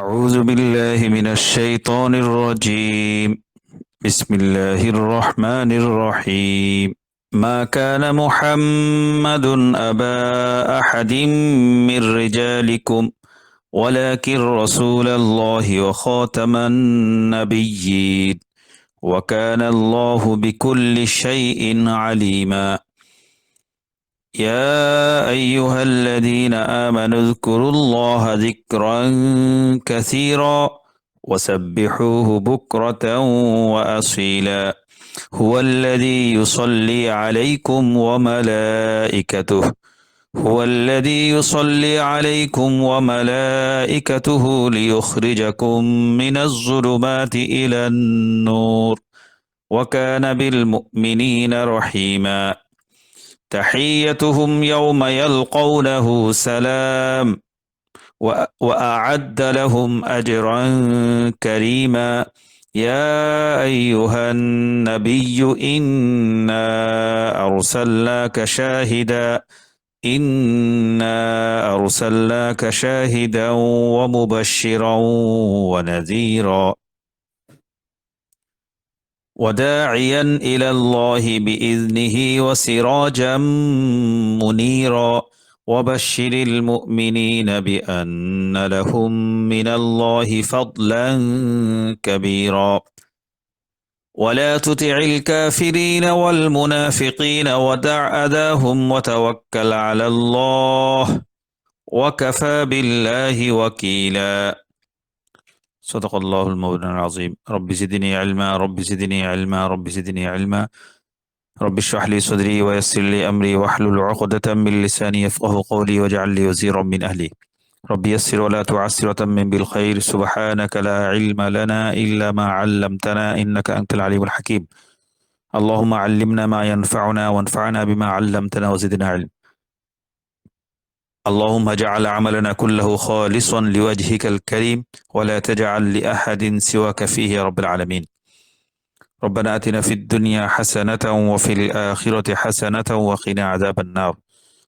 أعوذ بالله من الشيطان الرجيم. بسم الله الرحمن الرحيم. ما كان محمد أبا أحد من رجالكم ولكن رسول الله وخاتم النبيين وكان الله بكل شيء عليما. يا أيها الذين آمنوا اذكروا الله ذكرا كثيرا وسبحوه بكرة وأصيلا. هو الذي يصلي عليكم وملائكته هو الذي يصلي عليكم وملائكته ليخرجكم من الظلمات إلى النور وكان بالمؤمنين رحيما. تحيتهم يوم يلقونه سلام وأعد لهم أجرا كريما. يا أيها النبي إنا أرسلناك شاهدا ومبشرا ونذيرا وداعيا إلى الله بإذنه وسراجا منيرا وبشر المؤمنين بأن لهم من الله فضلا كبيرا ولا تطع الكافرين والمنافقين ودع أذاهم وتوكل على الله وكفى بالله وكيلا. صدق الله المولى العظيم. رب زدني علما رب زدني علما رب زدني علما رب اشرح لي صدري ويسر لي أمري واحلل عقدة من لساني يفقه قولي واجعل لي وزيرا من أهلي. رب يسر ولا تعسر وتمم بالخير. سبحانك لا علم لنا إلا ما علمتنا إنك أنت العليم الحكيم. اللهم علمنا ما ينفعنا وانفعنا بما علمتنا وزدنا علم. اللهم اجعل عملنا كله خالصا لوجهك الكريم ولا تجعل لأحد سواك فيه يا رب العالمين. ربنا آتنا في الدنيا حسنة وفي الآخرة حسنة وقنا عذاب النار.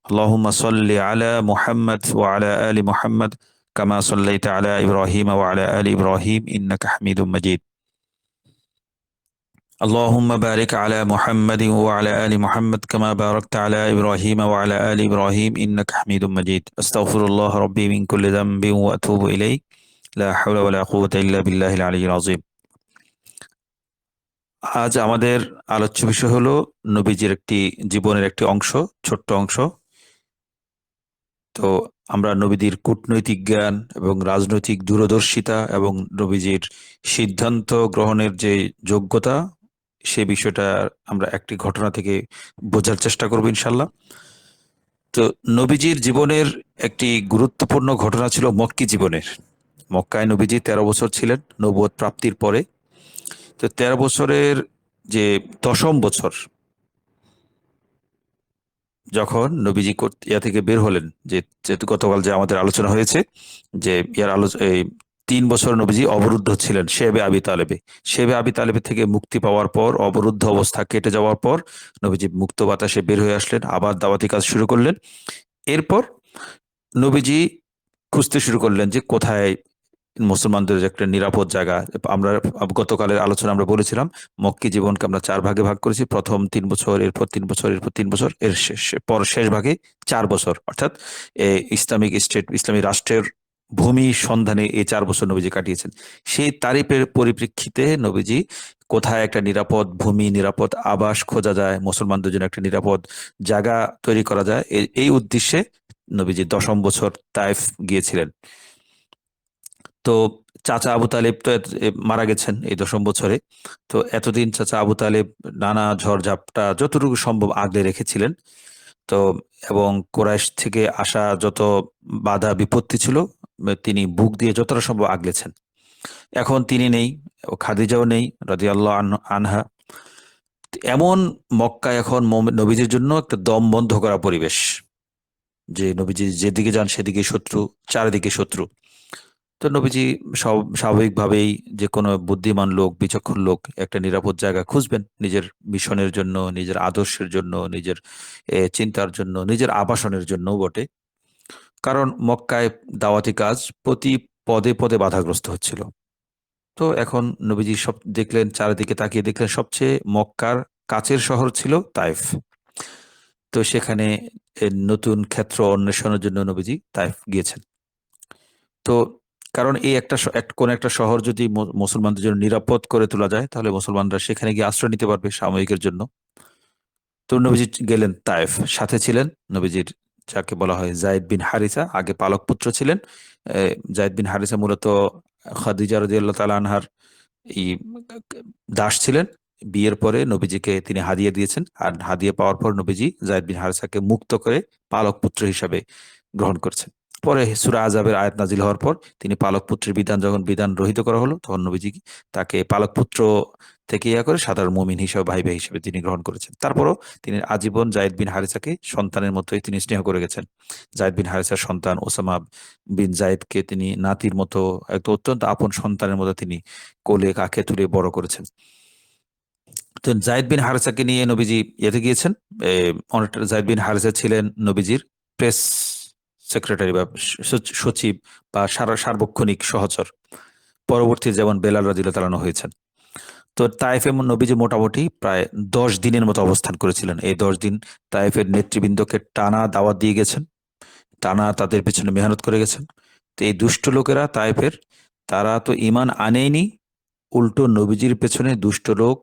اللهم صل على محمد وعلى آل محمد كما صليت على إبراهيم وعلى آل إبراهيم إنك حميد مجيد. اللهم بارك على محمد وعلى آل محمد كما باركت على إبراهيم وعلى آل إبراهيم إنك حميد مجيد. أستغفر الله ربي من كل ذنب وأتوب إليه. لا حول ولا قوة إلا بالله العلي العظيم. আজ আমাদের আলোচ্য বিষয় হলো নবীজির একটি জীবনের একটি অংশ, ছোট্ট অংশ। তো আমরা নবীজির কূটনৈতিক জ্ঞান এবং রাজনৈতিক দূরদর্শিতা এবং নবীজির সিদ্ধান্ত গ্রহণের যে যোগ্যতা, সে বিষয়টা আমরা একটি ঘটনা থেকে বোঝার চেষ্টা করব ইনশাল্লাহ। তো নবীজির জীবনের একটি গুরুত্বপূর্ণ ঘটনা ছিল মক্কি জীবনের। মক্কায় নবীজি 13 বছর ছিলেন নবুয়ত প্রাপ্তির পরে। তো 13 বছরের যে 10ম বছর যখন নবীজি ইয়া থেকে বের হলেন, যে যেহেতু গতকাল যে আমাদের আলোচনা হয়েছে যে ইয়ার এই 3 বছর নবীজি অবরুদ্ধ ছিলেন শেবে আবি তালেবে থেকে মুক্তি পাওয়ার পর, অবরুদ্ধ অবস্থা কেটে যাওয়ার পর নবীজি মুক্ত বাতাসে বের হয়ে আসলেন, আবার দাওয়াতি কাজ শুরু করলেন। এরপর নবীজি খুঁজতে শুরু করলেন যে কোথায় মুসলমানদের একটা নিরাপদ জায়গা। আমরা গতকালের আলোচনা আমরা বলেছিলাম মক্কি জীবনকে আমরা 4 ভাগে ভাগ করেছি। প্রথম 3 বছর, এরপর 3 বছর, এরপর 3 বছর, এর শেষ ভাগে 4 বছর, অর্থাৎ ইসলামিক স্টেট, ইসলামী রাষ্ট্রের ভূমি সন্ধানে এই 4 বছর নবীজি কাটিয়েছেন। সেই তারিফের পরিপ্রেক্ষিতে নবীজি কোথায় একটা নিরাপদ ভূমি, নিরাপদ আবাস খোঁজা যায়, মুসলমানদের জন্য একটা নিরাপদ জায়গা তৈরি করা যায়, এই উদ্দেশ্যে নবীজি 10ম বছর তাইফ গিয়েছিলেন। তো চাচা আবু তালেব তো মারা গেছেন এই 10ম বছরে। তো এতদিন চাচা আবু তালেব নানা ঝড়ঝাপটা যতটুকু সম্ভব আগলে রেখেছিলেন। তো এবং কুরাইশ থেকে আসা যত বাধা বিপত্তি ছিল তিনি বুক দিয়ে যতটা সম্ভব আগলেছেন। এখন তিনি নেই, খাদিজাও নেই রাদিয়াল্লাহু আনহা। এমন মক্কা এখন নবীজির জন্য একটা দম বন্ধ করা পরিবেশ, যে নবীজি যেদিকে যান সেদিকে শত্রু, চারিদিকে শত্রু। তো নবীজি স্বাভাবিকভাবেই যে কোনো বুদ্ধিমান লোক, বিচক্ষণ লোক একটা নিরাপদ জায়গা খুঁজবেন নিজের মিশনের জন্য, নিজের আদর্শের জন্য, নিজের চিন্তার জন্য, নিজের আবাসনের জন্য বটে। কারণ মক্কায় দাওয়াতি কাজ প্রতি পদে পদে বাধাগ্রস্ত হচ্ছিল। তো এখন নবীজি সব দেখলেন, চারিদিকে তাকিয়ে দেখলেন সবচেয়ে মক্কার কাছের শহর ছিল তাইফ। তো সেখানে নতুন ক্ষেত্র অন্বেষণের জন্য নবীজি তাইফ গিয়েছেন। তো কারণ এই কোন একটা শহর যদি মুসলমানদের জন্য নিরাপদ করে তোলা যায়, তাহলে মুসলমানরা সেখানে গিয়ে আশ্রয় নিতে পারবে সাময়িকের জন্য। তো নবীজি গেলেন তায়েফ। সাথে ছিলেন নবীজির যাকে বলা হয় যায়েদ বিন হারিসা, আগে পালক পুত্র ছিলেন। যায়েদ বিন হারিসা মূলত খাদিজা রাদিয়াল্লাহু তাআলা আনহার এই দাস ছিলেন। বিয়ের পরে নবীজিকে তিনি হাদিয়া দিয়েছেন, আর হাদিয়া পাওয়ার পর নবীজি যায়েদ বিন হারিসাকে মুক্ত করে পালক পুত্র হিসাবে গ্রহণ করেছেন। পরে সূরা আযাবের আয়াত নাজিল হওয়ার পর তিনি পালক পুত্রের যখন বিধান রহিত করা হলো, তখন নবীজি তাকে পালক পুত্র থেকে করে সাধারণ মুমিন হিসেবে, ভাই ভাই হিসেবে তিনি গ্রহণ করেছেন। তারপরও তিনি আজীবন যায়েদ বিন হারিসাকে সন্তানের মতোই তিনি স্নেহ করে গেছেন। যায়েদ বিন হারিসার সন্তান ওসামা বিন জায়েদকে তিনি নাতির মতো, একটা অত্যন্ত আপন সন্তানের মতো তিনি কোলে কাকে তুলে বড় করেছেন। তো যায়েদ বিন হারিসাকে নিয়ে নবীজি ইয়েতে গিয়েছেন। অনেকটা জায়েদ বিন হারিসা ছিলেন নবীজির প্রেস সেক্রেটারি বা সচিব বা সার্বক্ষণিক সহচর। পরবর্তী যেমন বেলাল রাদিয়াল্লাহু তাআলা হয়েছেন। তো তায়েফে নবীজি মোটামুটি প্রায় 10 দিনের মতো অবস্থান করেছিলেন। এই 10 দিন তায়েফের নেতৃবৃন্দকে টানা দাওয়াত দিয়ে গেছেন, টানা তাদের পেছনে মেহনত করে গেছেন। তো এই দুষ্ট লোকেরা তায়েফের, তারা তো ঈমান আনেইনি, উল্টো নবীজির পেছনে দুষ্ট লোক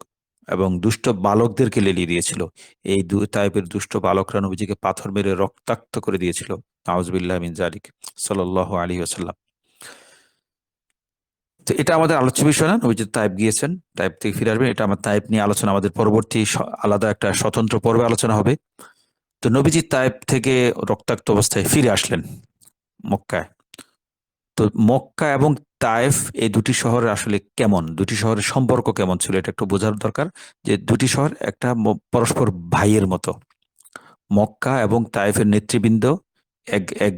এবং দুষ্ট বালকদেরকে লেলিয়ে দিয়েছিল। এই তায়েফের দুষ্ট বালকরা নবীজিকে পাথর মেরে রক্তাক্ত করে দিয়েছিল। নাউজুবিল্লাহ মিন যালিক, সাল্লাল্লাহু আলাইহি ওয়াসাল্লাম। তো এটা আমাদের আলোচ্য বিষয় না। নবীজি তায়েফ গিয়েছেন, তায়েফ থেকে ফিরে আসবেন, এটা আমার তায়েফ নিয়ে আলোচনা আমাদের পরবর্তী আলাদা একটা স্বতন্ত্র পর্বে আলোচনা হবে। তো নবীজি তায়েফ থেকে রক্তাক্ত অবস্থায় ফিরে আসলেন মক্কায়। তো মক্কা এবং তায়েফ এই দুটি শহরের আসলে কেমন, দুটি শহরের সম্পর্ক কেমন ছিল, এটা একটু বোঝার দরকার। যে দুটি শহর একটা পরস্পর ভাইয়ের মতো। মক্কা এবং তায়েফের নেতৃবৃন্দ এক এক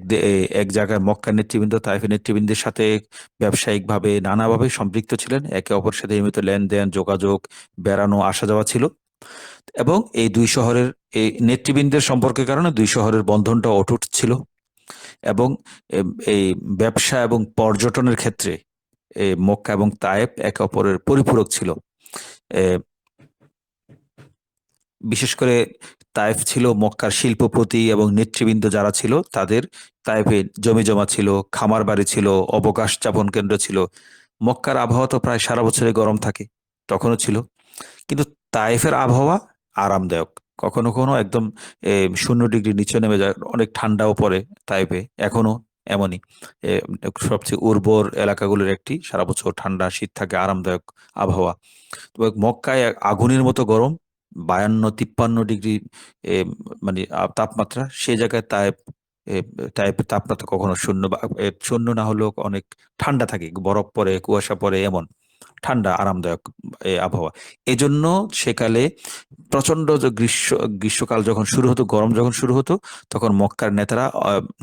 এক জায়গায়, মক্কার নেতৃবৃন্দ তায়েফের নেতৃবৃন্দের সাথে ব্যবসায়িকভাবে নানাভাবে সম্পৃক্ত ছিলেন। একে অপরের সাথে নিয়মিত লেনদেন, যোগাযোগ, বেড়ানো, আসা যাওয়া ছিল। এবং এই দুই শহরের এই নেতৃবৃন্দের সম্পর্কের কারণে দুই শহরের বন্ধনটা অটুট ছিল। এবং এই ব্যবসা এবং পর্যটনের ক্ষেত্রে মক্কা এবং তায়েফ একে অপরের পরিপূরক ছিল। বিশেষ করে তায়েফ ছিল মক্কার শিল্পপতি এবং নেতৃবৃন্দ যারা ছিল তাদের, তায়েফে জমি জমা ছিল, খামার বাড়ি ছিল, অবকাশ যাপন কেন্দ্র ছিল। মক্কার আবহাওয়া তো প্রায় সারা বছরে গরম থাকে, তখনও ছিল। কিন্তু তায়েফের আবহাওয়া আরামদায়ক। কখনো কখনো একদম 0 ডিগ্রি নিচে নেমে যায়, অনেক ঠান্ডাও পড়ে তাইপে এখনো এমনই। এ, সবচেয়ে উর্বর এলাকাগুলোর একটি, সারা বছর ঠান্ডা শীত থাকে, আরামদায়ক আবহাওয়া। তবে মক্কায় আগুনের মতো গরম, 52-53 ডিগ্রি মানে তাপমাত্রা। সে জায়গায় তাইপের তাপমাত্রা কখনো 0 বা 0 না হলেও অনেক ঠান্ডা থাকে, বরফ পড়ে, কুয়াশা পড়ে, এমন ঠান্ডা আরামদায়ক আবহাওয়া। এজন্য সেকালে প্রচন্ড যে গ্রীষ্মকাল যখন শুরু হতো, গরম যখন শুরু হতো, তখন মক্কার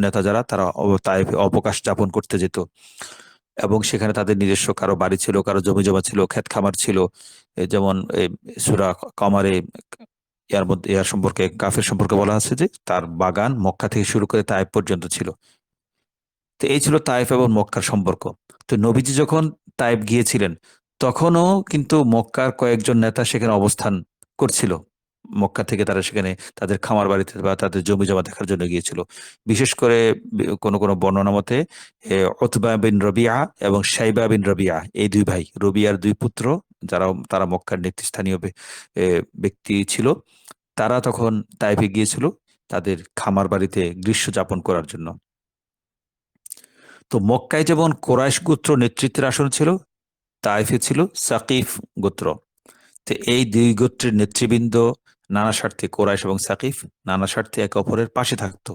নেতা যারা তারা তায়েফে অবকাশ যাপন করতে যেত। এবং সেখানে তাদের নিজস্ব কারো বাড়ি ছিল, কারো জমি জমা ছিল, ক্ষেত খামার ছিল। যেমন সূরা কমারে ইয়ার সম্পর্কে, কাফের সম্পর্কে বলা আছে যে তার বাগান মক্কা থেকে শুরু করে তায়েফ পর্যন্ত ছিল। তো এই ছিল তায়েফ এবং মক্কার সম্পর্ক। তো নবীজি যখন তায়েফ গিয়েছিলেন, তখনও কিন্তু মক্কার কয়েকজন নেতা সেখানে অবস্থান করছিল। মক্কা থেকে তারা সেখানে তাদের খামার বাড়িতে বা তাদের জমি জমা দেখার জন্য গিয়েছিল। বিশেষ করে কোন কোন বর্ণনা মতে উতবা বিন রবিআ এবং শাইবা বিন রবিআ, এই দুই ভাই, রবিআর দুই পুত্র, তারা মক্কার নেতৃস্থানীয় ব্যক্তি ছিল। তারা তখন তায়েফে গিয়েছিল তাদের খামার বাড়িতে গ্রীষ্ম যাপন করার জন্য। তো মক্কায় যেমন কোরাইশ গোত্র নেতৃত্বের আসন ছিল, তাইফে ছিল সাকিফ গোত্র। তো এই দুই গোত্রের নেতৃবৃন্দ নানা স্বার্থে, কোরাইশ এবং সাকিফ নানা স্বার্থে একে অপরের পাশে থাকতো।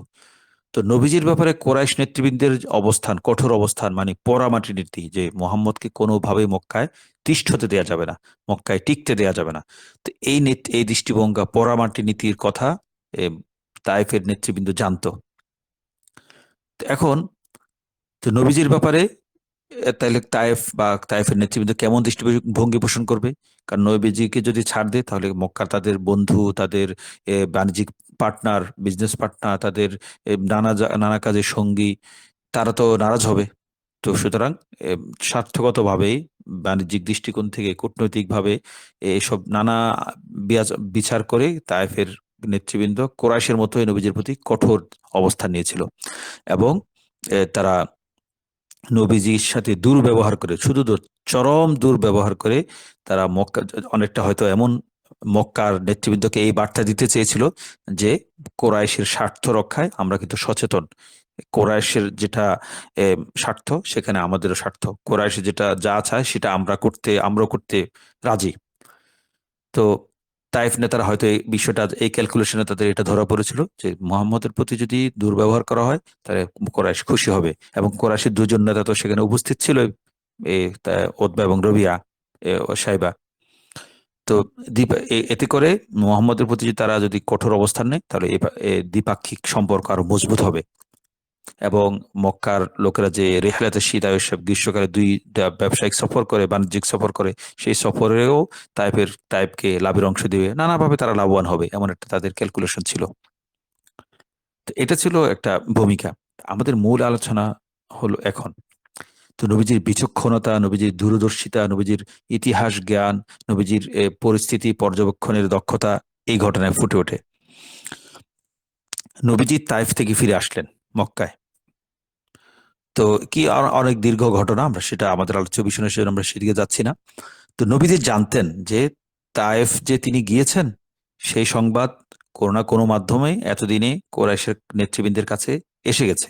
তো নবীজির ব্যাপারে কোরাইশ নেতৃবৃন্দের অবস্থান, কঠোর অবস্থান, মানে পোড়ামাটি নীতি, যে মোহাম্মদকে কোনোভাবেই মক্কায় তিষ্ঠ হতে দেওয়া যাবে না, মক্কায় টিকতে দেওয়া যাবে না। তো এই দৃষ্টিভঙ্গা, পোড়ামাটি নীতির কথা তাইফের নেতৃবৃন্দ জানতো। এখন তো নবীজির ব্যাপারে তাহলে তায়েফ বা তায়েফের নেতৃবৃন্দ কেমন দৃষ্টিভঙ্গি পোষণ করবে? কারণ নবীজিকে যদি ছাড় দেয়, তাহলে মক্কার তাদের বন্ধু, তাদের বাণিজ্যিক পার্টনার, বিজনেস পার্টনার, তাদের নানা কাজের সঙ্গী, তারা তো নারাজ হবে। তো সুতরাং স্বার্থগতভাবে, বাণিজ্যিক দৃষ্টিকোণ থেকে, কূটনৈতিকভাবে এসব নানা বিচার করে তায়েফের নেতৃবৃন্দ কোরাইশের মতোই নবীজির প্রতি কঠোর অবস্থান নিয়েছিল এবং তারা নবীজির সাথে দুর্ব্যবহার করে, শুধু চরম দুর্ব্যবহার করে তারা মক্কা, অনেকটা হয়তো এমন মক্কার নেতৃবৃন্দকে এই বার্তা দিতে চেয়েছিল যে কোরাইশের স্বার্থ রক্ষায় আমরা কিন্তু সচেতন। কোরাইশের যেটা স্বার্থ, সেখানে আমাদেরও স্বার্থ। কোরাইশের যেটা যা চায় সেটা আমরা করতে রাজি। তো তাইফ নেতারা হয়তো এই বিষয়টা, এই ক্যালকুলেশনে তাদের এটা ধরা পড়েছিল যে মোহাম্মদের প্রতি যদি দুর্ব্যবহার করা হয় তাহলে কোরাইশ খুশি হবে। এবং কোরাইশের দুজন নেতা তো সেখানে উপস্থিত ছিল, ওতবা এবং রবিয়া, ও সাইবা। তো এতে করে মোহাম্মদের প্রতি তারা যদি কঠোর অবস্থান নেয় তাহলে দ্বিপাক্ষিক সম্পর্ক আরো মজবুত হবে। এবং মক্কার লোকেরা যে রেহলাতে সিদা সব গ্রীষ্মকালে ব্যবসায়িক সফর করে, বাণিজ্যিক সফর করে, সেই সফরেও তাইফকে লাভের অংশ দিবে, নানাভাবে তারা লাভবান হবে, এমন একটা তাদের ক্যালকুলেশন ছিল। তো এটা ছিল একটা ভূমিকা। আমাদের মূল আলোচনা হলো এখন তো নবীজির বিচক্ষণতা, নবীজির দূরদর্শিতা, নবীজির ইতিহাস জ্ঞান, নবীজির পরিস্থিতি পর্যবেক্ষণের দক্ষতা এই ঘটনায় ফুটে ওঠে। নবীজি তাইফ থেকে ফিরে আসলেন মক্কায়। তো কি অনেক দীর্ঘ ঘটনা, আমরা সেটা আমাদের আলোচ্য বিষয় হিসেবে আমরা সেদিকে যাচ্ছি না। তো নবীজি জানতেন যে তায়েফ যে তিনি গিয়েছেন সেই সংবাদ কোনো না কোনো মাধ্যমে এতদিনে কোরাইশের নেতৃবৃন্দের কাছে এসে গেছে।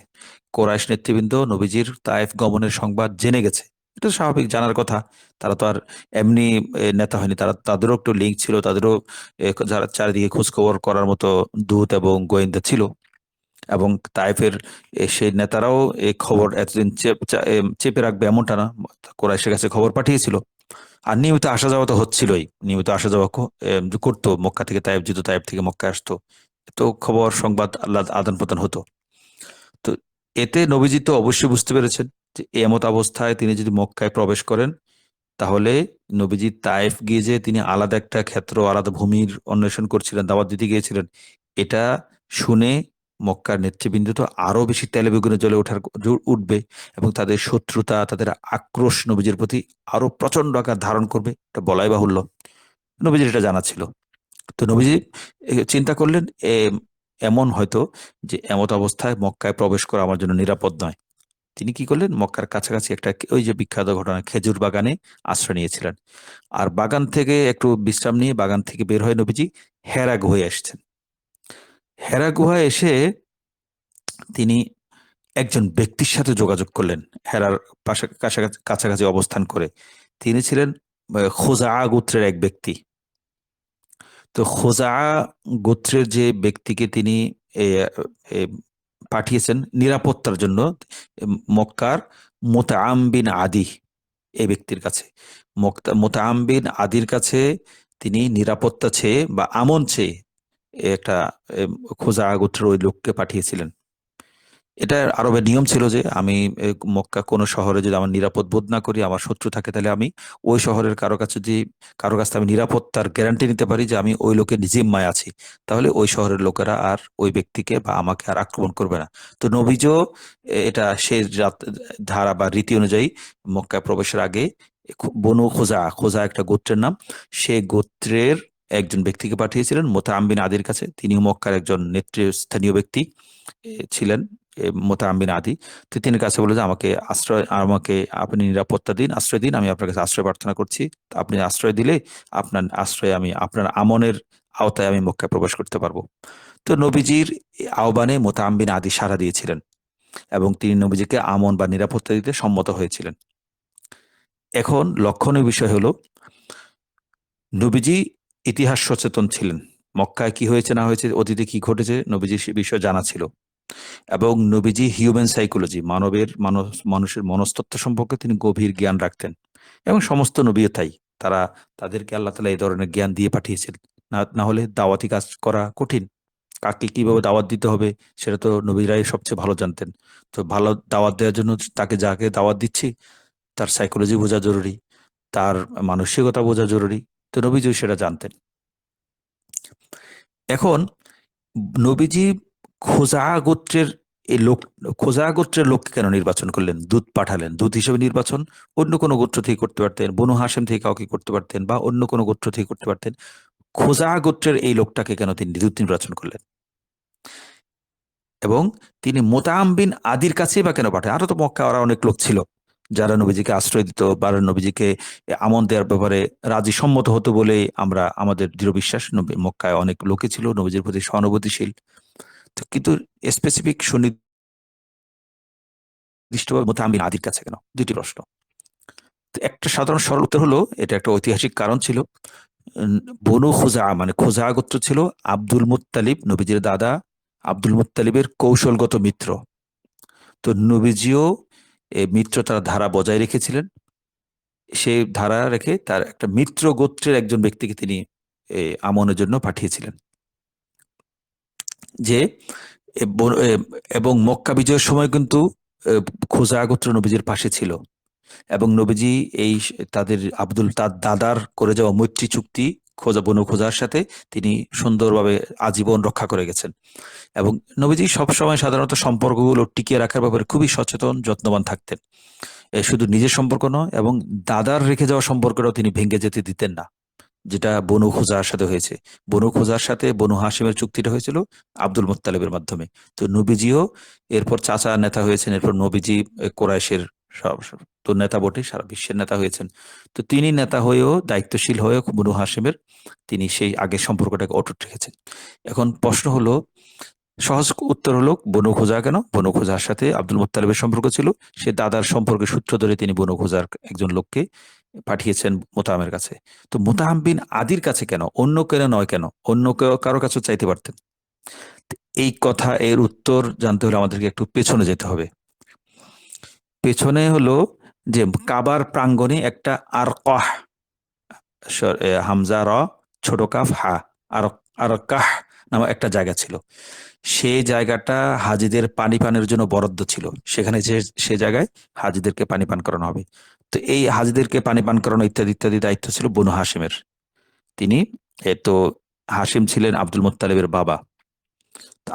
কোরাইশ নেতৃবৃন্দ নবীজির তায়েফ গমনের সংবাদ জেনে গেছে। এটা স্বাভাবিক, জানার কথা। তারা তো আর এমনি নেতা হয়নি, তাদেরও একটু লিঙ্ক ছিল, তাদেরও যারা চারিদিকে খোঁজখবর করার মতো দূত এবং গোয়েন্দা ছিল। এবং তাইফের সেই নেতারাও এই খবর এতদিন চেপে রাখবে এমনটা না, কোরাইশের কাছে খবর পাঠিয়েছিল। আর নিয়মিত আসা যাওয়া তো হচ্ছিলই, নিয়মিত আসা যাওয়া করতো মক্কা থেকে তাইফ, যেত তাইফ থেকে মক্কা আসতো, তো খবর সংবাদ আল্লাহ আদান প্রদান হতো। তো এতে নবীজি তো অবশ্যই বুঝতে পেরেছেন যে এমত অবস্থায় তিনি যদি মক্কায় প্রবেশ করেন তাহলে নবীজি তাইফ গিয়ে যে তিনি আলাদা একটা ক্ষেত্র, আলাদা ভূমির অন্বেষণ করছিলেন, দাওয়াত দিতে গিয়েছিলেন, এটা শুনে মক্কার নেতৃবৃন্দ তো আরো বেশি তেলে বেগুনে জ্বলে উঠবে এবং তাদের শত্রুতা, তাদের আক্রোশ নবীজির প্রতি আরো প্রচন্ড আকার ধারণ করবে, এটা বলাই বাহুল্য। নবীজির এটা জানা ছিল। তো নবীজি চিন্তা করলেন এমন হয়তো যে এমত অবস্থায় মক্কায় প্রবেশ করা আমার জন্য নিরাপদ নয়। তিনি কি করলেন, মক্কার কাছাকাছি একটা, ওই যে বিখ্যাত ঘটনা, খেজুর বাগানে আশ্রয় নিয়েছিলেন। আর বাগান থেকে একটু বিশ্রাম নিয়ে বাগান থেকে বের হয়ে নবীজি হেরা গুহায় এসেছেন। হেরা গুহায় এসে তিনি একজন ব্যক্তির সাথে যোগাযোগ করলেন, হেরার কাছাকাছি অবস্থান করে। তিনি ছিলেন খোজা গোত্রের এক ব্যক্তি। তো খোজা গোত্রের যে ব্যক্তিকে তিনি এ, এ, পাঠিয়েছেন নিরাপত্তার জন্য, মক্কার মুতাআম বিন আদি এই ব্যক্তির কাছে, মুতাআম বিন আদির কাছে তিনি নিরাপত্তা চেয়ে বা আমন চেয়ে একটা খোজা গোত্রের ওই লোককে পাঠিয়েছিলেন। এটা আরবের নিয়ম ছিল যে আমি মক্কা কোনো শহরে যদি আমার নিরাপদ বোধ না করি, আমার শত্রু থাকে, তাহলে আমি ওই শহরের কারো কাছ থেকে আমি নিরাপত্তার গ্যারান্টি নিতে পারি যে আমি ওই লোকের জিম্মায় আছি, তাহলে ওই শহরের লোকেরা আর ওই ব্যক্তিকে বা আমাকে আর আক্রমণ করবে না। তো নবীজও এটা সেই ধারা বা রীতি অনুযায়ী মক্কায় প্রবেশের আগে বনু খোজা একটা গোত্রের নাম, সে গোত্রের একজন ব্যক্তিকে পাঠিয়েছিলেন মুতাআম বিন আদির কাছে। তিনিও মক্কার একজন নেতৃস্থানীয় ব্যক্তি ছিলেন, মুতাআম বিন আদি। তো তিনি কাছে বলে যে আমাকে আপনি নিরাপত্তা দিন, আশ্রয় দিন, আমি আপনার কাছে আশ্রয় প্রার্থনা করছি। আপনি আশ্রয় দিলে আপনার আশ্রয় আমি আপনার আমনের আওতায় আমি মক্কায় প্রবেশ করতে পারবো। তো নবীজির আহ্বানে মুতাআম বিন আদি সাড়া দিয়েছিলেন এবং তিনি নবীজিকে আমন বা নিরাপত্তা দিতে সম্মত হয়েছিলেন। এখন লক্ষণীয় বিষয় হলো নবীজি ইতিহাস সচেতন ছিলেন। মক্কায় কি হয়েছে না হয়েছে, অতীতে কি ঘটেছে, নবীজির সে বিষয় জানা ছিল। এবং নবীজি হিউম্যান সাইকোলজি, মানুষের মনস্তত্ত্ব সম্পর্কে তিনি গভীর জ্ঞান রাখতেন। এবং সমস্ত নবীও তাই, তাদেরকে আল্লাহ তাআলা এই ধরনের জ্ঞান দিয়ে পাঠিয়েছেন। না হলে দাওয়াতি কাজ করা কঠিন। কাকে কিভাবে দাওয়াত দিতে হবে সেটা তো নবীরাই সবচেয়ে ভালো জানতেন। তো ভালো দাওয়াত দেওয়ার জন্য যাকে দাওয়াত দিচ্ছি তার সাইকোলজি বোঝা জরুরি, তার মানসিকতা বোঝা জরুরি। তো নবীজি সেটা জানতেন। এখন নবীজি খোজা গোত্রের এই লোক খোজা গোত্রের লোককে কেন নির্বাচন করলেন? দূত পাঠালেন, দূত হিসেবে নির্বাচন অন্য কোনো গোত্র থেকে করতে পারতেন, বনু হাসেম থেকে কাউকে করতে পারতেন, বা অন্য কোনো গোত্র থেকে করতে পারতেন। খোজা গোত্রের এই লোকটাকে কেন তিনি দূত নির্বাচন করলেন? এবং তিনি মোতাআম বিন আদির কাছেই বা কেন পাঠায়? আরো তো মক্কা ওরা অনেক লোক ছিল যারা নবীজিকে আশ্রয় দিত বা নবীজিকে আমন দেওয়ার ব্যাপারে রাজি সম্মত হতো বলে আমরা আমাদের দৃঢ় বিশ্বাস। মক্কায় অনেক লোকে ছিল নবীজির প্রতি সহানুভূতিশীল। কিন্তু স্পেসিফিক সুনির্দিষ্টভাবে মোতাআম বিন আদির কাছে কেন? দুটি প্রশ্ন। একটা সাধারণ সরল উত্তর হলো এটা একটা ঐতিহাসিক কারণ ছিল। বনু খোজা মানে খোজা গোত্র ছিল আব্দুল মুত্তালিব, নবীজির দাদা আব্দুল মুত্তালিবের কৌশলগত মিত্র। তো নবীজিও এই মিত্রতার ধারা বজায় রেখেছিলেন। সেই ধারা রেখে তার একটা মিত্র গোত্রের একজন ব্যক্তিকে তিনি আমনের জন্য পাঠিয়েছিলেন, যে এবং মক্কা বিজয়ের সময় কিন্তু খোজা গোত্র নবীজির পাশে ছিল, এবং নবীজি এই তাদের তার দাদার করে যাওয়া মৈত্রী চুক্তি বনু খোজার সাথে তিনি সুন্দরভাবে আজীবন রক্ষা করে গেছেন। এবং নবীজি সবসময় সাধারণত সম্পর্কগুলো টিকিয়ে রাখার ব্যাপারে খুবই সচেতন, যত্নবান থাকতেন। শুধু নিজের সম্পর্ক নয়, এবং দাদার রেখে যাওয়া সম্পর্কটাও তিনি ভেঙে যেতে দিতেন না, যেটা বনু খোজার সাথে হয়েছে। বনু খোজার সাথে বনু হাশিমের চুক্তিটা হয়েছিল আব্দুল মুত্তালিবের মাধ্যমে। তো নবীজিও এরপর চাচা নেতা হয়েছেন, এরপর নবীজি কোরাইশের তো নেতা বটে, সারা বিশ্বের নেতা হয়েছেন। তো তিনি নেতা হয়েও দায়িত্বশীল হয়েও বনু হাশিমের তিনি সেই আগের সম্পর্কটাকে অটুট রেখেছেন। এখন প্রশ্ন হলো, সহজ উত্তর হলো বনু খোজা কেন? বনু খোজার সাথে আব্দুল মুত্তালিবের সম্পর্ক ছিল, সে দাদার সম্পর্কের সূত্র ধরে তিনি বনু খোজার একজন লোককে পাঠিয়েছেন মোতাহামের কাছে। তো মোতাহাম বিন আদির কাছে কেন? অন্য কেন নয়? কেন অন্য কারো কাছে চাইতে পারতেন? এই কথা, এর উত্তর জানতে হলে আমাদেরকে একটু পেছনে যেতে হবে। পেছনে হলো যে কাবার প্রাঙ্গণে একটা আরকাহ, হামজা র ছোট কাফ হা, আরকাহ নামে একটা জায়গা ছিল। সেই জায়গাটা হাজিদের পানি পানের জন্য বরাদ্দ ছিল। সেখানে সে জায়গায় হাজিদেরকে পানি পান করানো হবে। তো এই হাজিদেরকে পানি পান করানো ইত্যাদি ইত্যাদি দায়িত্ব ছিল বনু হাশিমের। তিনি তো হাশিম ছিলেন আব্দুল মুত্তালিবের বাবা।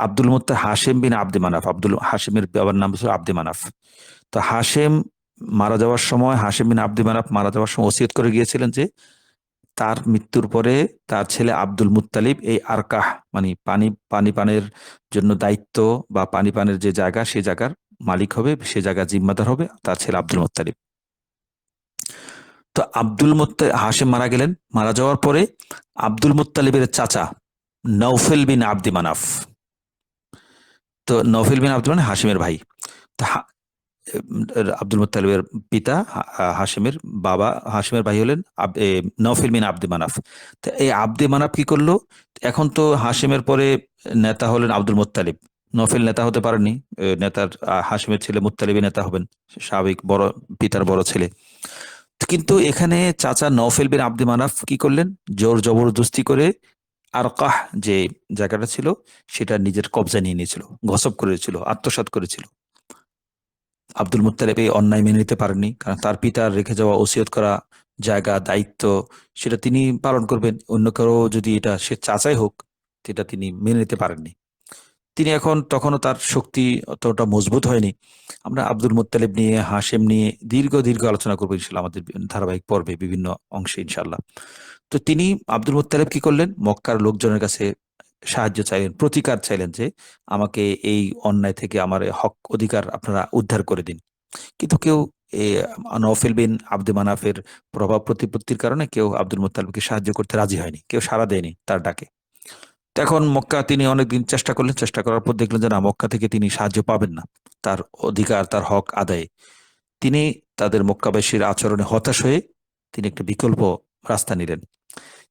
আব্দুল হাশিম বিন আব্দে মানাফ, আব্দুল হাশিমের বাবার নাম ছিল আব্দে মানাফ। তো হাশিম মারা যাওয়ার সময়, হাশিম বিন আব্দে মানাফ মারা যাওয়ার সময় ওসিয়ত করে গিয়েছিলেন যে তার মৃত্যুর পরে তার ছেলে আব্দুল মুত্তালিব এই আরকাহ মানে পানি পানের জন্য দায়িত্ব বা পানি পানের যে জায়গা, সে জায়গার মালিক হবে, সে জায়গা জিম্মাদার হবে তার ছেলে আব্দুল মুত্তালিব। তো হাশিম মারা গেলেন। মারা যাওয়ার পরে আব্দুল মুত্তালিবের চাচা নওফেল বিন আব্দি মানাফ, তো নওফেল বিন আব্দুল মানে হাশিমের ভাই, তো আব্দুল মুত্তালিবের পিতা হাশিমের বাবা, হাশিমের ভাই হলেন নওফেল বিন আব্দে মানাফ। তো এই আব্দে মানাফ কি করলো? এখন তো হাশিমের পরে নেতা হলেন আব্দুল মুত্তালিব, নওফেল নেতা হতে পারেনি। নেতার হাশিমের ছেলে মুত্তালিবই নেতা হবেন, স্বাভাবিক, বড় পিতার বড় ছেলে। কিন্তু এখানে চাচা নওফেল বিন আব্দে মানাফ কি করলেন? জোর জবরদস্তি করে আরকাহ যে জায়গাটা ছিল সেটা নিজের কবজা নিয়ে নিয়েছিল, গসব করেছিল, আত্মসাৎ করেছিল। আব্দুল মুত্তালিব এই অন্যায় মেনে নিতে পারেননি, কারণ তার পিতার রেখে যাওয়া ওসিয়ত করা জায়গা, দায়িত্ব, সেটা তিনি পালন করবেন, অন্য কারো যদি এটা সে চাচাই হোক, সেটা তিনি মেনে নিতে পারেননি। তিনি তখনও তার শক্তি অতটা মজবুত হয়নি। আমরা আব্দুল মুত্তালিব নিয়ে, হাশেম নিয়ে দীর্ঘ আলোচনা করবো ইনশাল্লাহ আমাদের ধারাবাহিক পর্বে বিভিন্ন অংশে ইনশাল্লাহ। তো তিনি আব্দুল মুত্তালিব কি করলেন? মক্কার লোকজনের কাছে সাহায্য চাইলেন, প্রতিকার চাইলেন যে আমাকে এই অন্যায় থেকে আমার হক অধিকার আপনারা উদ্ধার করে দিন। কিন্তু কেউ নওফেল বিন আব্দে মানাফের প্রভাব প্রতিপত্তির কারণে কেউ আব্দুল মুত্তালিবকে সাহায্য করতে রাজি হয়নি, কেউ সাড়া দেয়নি তার ডাকে। এখন মক্কা তিনি অনেকদিন চেষ্টা করলেন, চেষ্টা করার পর দেখলেন যে না, মক্কা থেকে তিনি সাহায্য পাবেন না তার অধিকার, তার হক আদায়ে। তিনি তাদের মক্কাবাসীর আচরণে হতাশ হয়ে তিনি একটা বিকল্প রাস্তা নিলেন।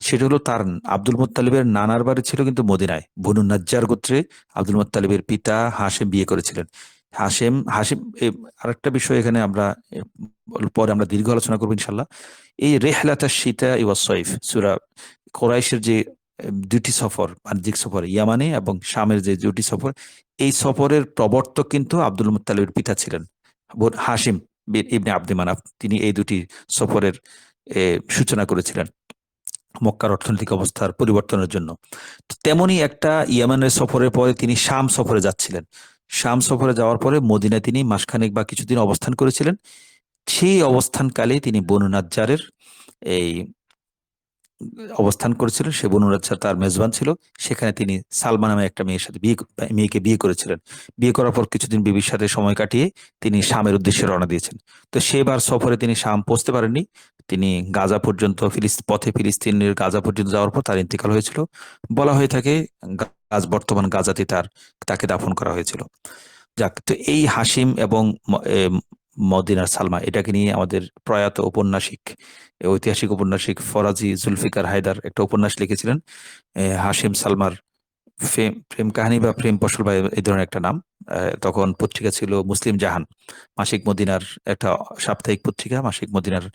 সেটা হলো, তার আব্দুল মুত্তালিবের নানার বাড়ি ছিল কিন্তু মদিনায়, বনু নাজ্জার গোত্রে আব্দুল মুত্তালিবের পিতা হাশিম বিয়ে করেছিলেন। হাশিম হাশিম আরেকটা বিষয় এখানে আমরা পরে আমরা দীর্ঘ আলোচনা করবো ইনশাল্লাহ। এই রেহলাতা শীতা ওয়াস সয়ফ সূরা কোরাইশের যে দুটি সফর, বাণিজ্যিক সফর, ইয়ামানে এবং শামের যে দুটি সফর, এই সফরের প্রবর্তক কিন্তু আব্দুল মুত্তালিবের পিতা ছিলেন হাশিম ইবনে আব্দে মানাফ। তিনি এই দুটি সফরের সূচনা করেছিলেন মক্কার অর্থনৈতিক অবস্থার পরিবর্তনের জন্য। তেমনি একটা ইয়ামানের সফরের পরে তিনি শাম সফরে যাচ্ছিলেন। শাম সফরে যাওয়ার পরে মদিনায় তিনি মাসখানেক বা কিছুদিন অবস্থান করেছিলেন। সেই অবস্থানকালে তিনি বনু নাজ্জারের এই অবস্থান করেছিলেন। সে বনু নাজ্জার তার মেজবান ছিল। সেখানে তিনি সালমা নামে একটা মেয়েকে বিয়ে করেছিলেন। বিয়ে করার পর কিছুদিন বিবির সাথে সময় কাটিয়ে তিনি শামের উদ্দেশ্যে রওনা দিয়েছেন। তো সেবার সফরে তিনি শাম পৌঁছতে পারেননি। তিনি গাজা পর্যন্ত পথে ফিলিস্তিনের গাজা পর্যন্ত যাওয়ার পর তার ইন্তেকাল হয়েছিল। বলা হয়ে থাকে বর্তমান গাজাতে তাকে দাফন করা হয়েছিল। যাক, তো এই হাসিম এবং মদিনার সালমা এটাকে নিয়ে আমাদের প্রয়াত ঔপন্যাসিক ঐতিহাসিক ঔপন্যাসিক ফরাজি জুলফিকার হায়দার একটা উপন্যাস লিখেছিলেন, হাসিম সালমার প্রেম প্রেম কাহিনী বা প্রেম ফসল বা এই ধরনের একটা নাম। তখন পত্রিকা ছিল মুসলিম জাহান, মাসিক মদিনার একটা সাপ্তাহিক পত্রিকা। মাসিক মদিনার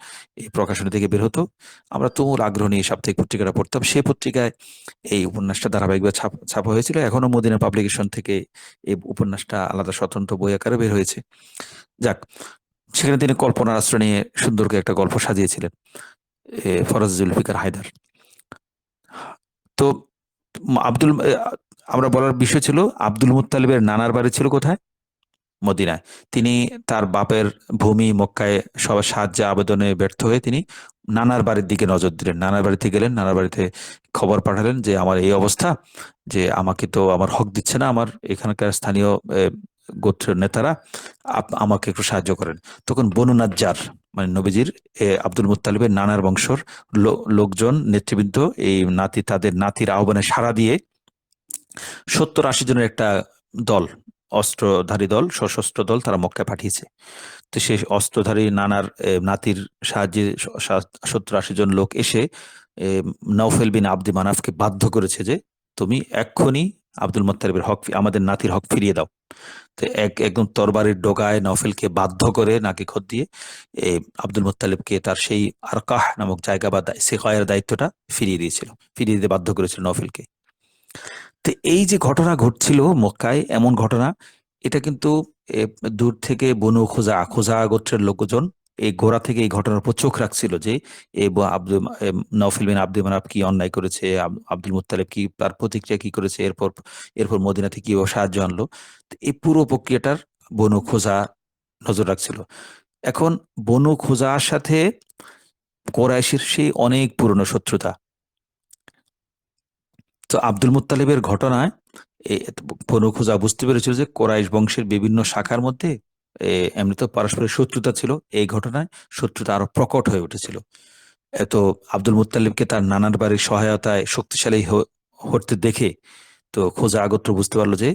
এই প্রকাশনী থেকে বের হতো। আমরা তুমুল আগ্রহ নিয়ে সাপ্তাহিক পত্রিকাটা পড়তাম। সেই পত্রিকায় এই উপন্যাসটা ধারাবাহিকভাবে ছাপা হয়েছিল। এখনো মদিনা পাবলিকেশন থেকে এই উপন্যাসটা আলাদা স্বতন্ত্র বই আকারে বের হয়েছে। যাক, সেখানে তিনি কল্পনার আশ্রয় নিয়ে সুন্দর করে একটা গল্প সাজিয়েছিলেন, ফরাজ জুলফিকার হায়দার। তো আব্দুল আমরা বলার বিষয় ছিল আব্দুল মুত্তালিবের নানার বাড়ি ছিল কোথায়? মদিনায়। তিনি তার বাপের ভূমি মক্কায় সবার সাহায্য আবেদনে ব্যর্থ হয়ে তিনি নানার বাড়ির দিকে নজর দিলেন। নানার বাড়িতে গেলেন, নানার বাড়িতে খবর পাঠালেন যে আমার এই অবস্থা, যে আমাকে তো আমার হক দিচ্ছে না আমার এখানকার স্থানীয় গোত্রের নেতারা, আমাকে একটু সাহায্য করেন। তখন বনু নাজ্জার মানে নবীজির আব্দুল মুত্তালিবের নানার বংশর লোকজন নেতৃবৃন্দ এই তাদের নাতির আহ্বানে সাড়া দিয়ে 70-80 জনের একটা দল, অস্ত্রধারী দল, সশস্ত্র দল তারা মক্কায় পাঠিয়েছে। তো সেই অস্ত্রধারী নানার নাতির সাহায্যে 70-80 জন লোক এসে নওফেল বিন আব্দি মানাফকে বাধ্য করেছে যে তুমি এক্ষুনি আব্দুল মুত্তালিবের হক, আমাদের নাতির হক ফিরিয়ে দাও। তো একদম তরবারির ডগায় নওফেলকে বাধ্য করে নাকি খত দিয়ে আব্দুল মুত্তালিবকে তার সেই আরকাহ নামক জায়গা বা সিকায়ের দায়িত্বটা ফিরিয়ে দিতে বাধ্য করেছিল নওফেলকে। তো এই যে ঘটনা ঘটছিল মক্কায়, এমন ঘটনা, এটা কিন্তু দূর থেকে বনু খোজা গোত্রের লোকজন এই গোড়া থেকে এই ঘটনার উপর চোখ রাখছিল যে নওফেল বিন আব্দুল মানাফ কি অন্যায় করেছে, আব্দুল মুত্তালিব কি তার প্রতিক্রিয়া কি করেছে, এরপর মদিনা থেকে কিভাবে সাহায্য আনলো। তো এই পুরো প্রক্রিয়াটার বনু খোজা নজর রাখছিল। এখন বনু খোজার সাথে কোরাইশের সেই অনেক পুরনো শত্রুতা। তো আব্দুল মুত্তালিবের ঘটনায় বনু খোজা বুঝতে পেরেছিল যে কোরাইশ বংশের বিভিন্ন শাখার মধ্যে এমনি তো পারস্পরিক শত্রুতা ছিল, এই ঘটনায় শত্রুতা আরো প্রকট হয়ে উঠেছিল। তো আব্দুল মুত্তালিবকে তার নানার বাড়ির সহায়তায় শক্তিশালী হতে দেখে তো খোজা গোত্র বুঝতে পারলো যে